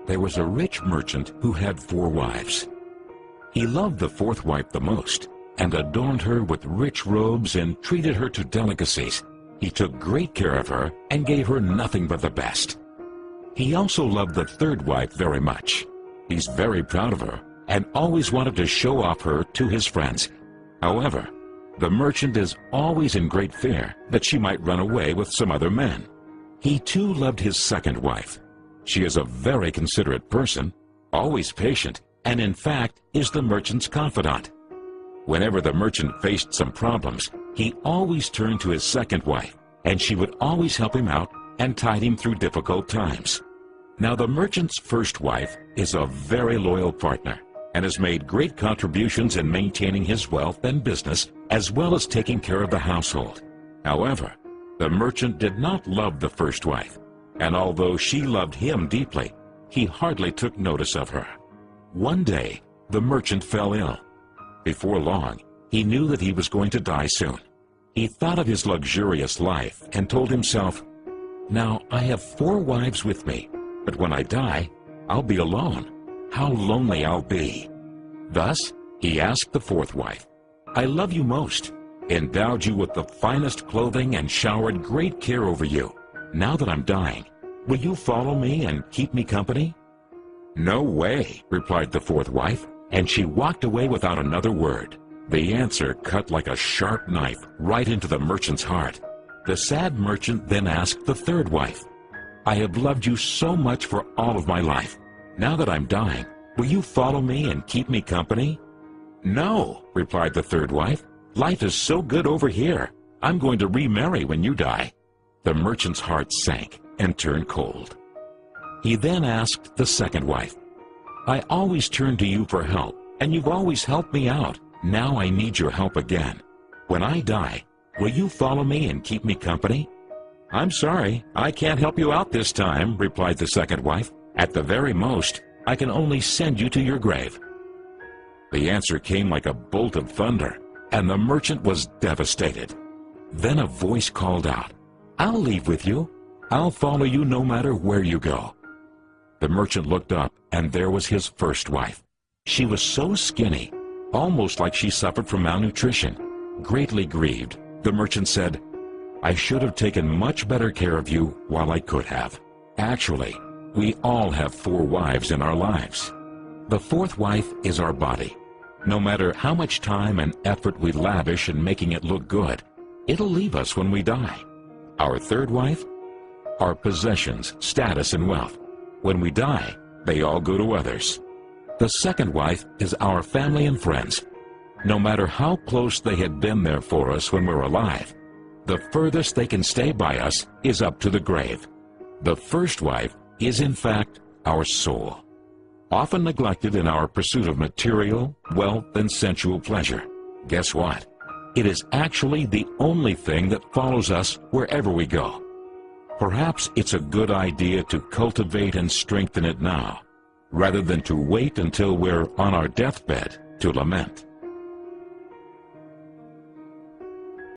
there was a rich merchant who had 4 wives. He loved the 4th wife the most, and adorned her with rich robes and treated her to delicacies. He took great care of her and gave her nothing but the best. He also loved the 3rd wife very much. He's very proud of her and always wanted to show off her to his friends. However, the merchant is always in great fear that she might run away with some other man. He too loved his 2nd wife. She is a very considerate person, always patient, and in fact is the merchant's confidant. Whenever the merchant faced some problems, he always turned to his 2nd wife, and she would always help him out and tide him through difficult times. Now the merchant's 1st wife is a very loyal partner and has made great contributions in maintaining his wealth and business as well as taking care of the household. However, the merchant did not love the 1st wife, and although she loved him deeply, he hardly took notice of her. One day, the merchant fell ill. Before long, he knew that he was going to die soon. He thought of his luxurious life and told himself, "Now I have 4 wives with me, but when I die, I'll be alone. How lonely I'll be." Thus, he asked the 4th wife, "I love you most, endowed you with the finest clothing and showered great care over you. Now that I'm dying, will you follow me and keep me company?" "No way," replied the 4th wife, and she walked away without another word. The answer cut like a sharp knife right into the merchant's heart. The sad merchant then asked the 3rd wife, "I have loved you so much for all of my life. Now that I'm dying, will you follow me and keep me company?" "No," replied the 3rd wife. "Life is so good over here. I'm going to remarry when you die." The merchant's heart sank and turned cold. He then asked the 2nd wife, "I always turn to you for help, and you've always helped me out. Now I need your help again. When I die, will you follow me and keep me company?" "I'm sorry, I can't help you out this time," replied the 2nd wife. "At the very most, I can only send you to your grave." The answer came like a bolt of thunder, and the merchant was devastated. Then a voice called out, "I'll leave with you. I'll follow you no matter where you go." The merchant looked up, and there was his 1st wife. She was so skinny, almost like she suffered from malnutrition. Greatly grieved, the merchant said, "I should have taken much better care of you while I could have." Actually, we all have 4 wives in our lives. The 4th wife is our body. No matter how much time and effort we lavish in making it look good, it'll leave us when we die. Our 3rd wife? Our possessions, status, and wealth. When we die, they all go to others. The 2nd wife is our family and friends. No matter how close they had been there for us when we're alive, the furthest they can stay by us is up to the grave. The 1st wife is in fact our soul, often neglected in our pursuit of material, wealth, and sensual pleasure. Guess what? It is actually the only thing that follows us wherever we go. Perhaps it's a good idea to cultivate and strengthen it now, rather than to wait until we're on our deathbed to lament.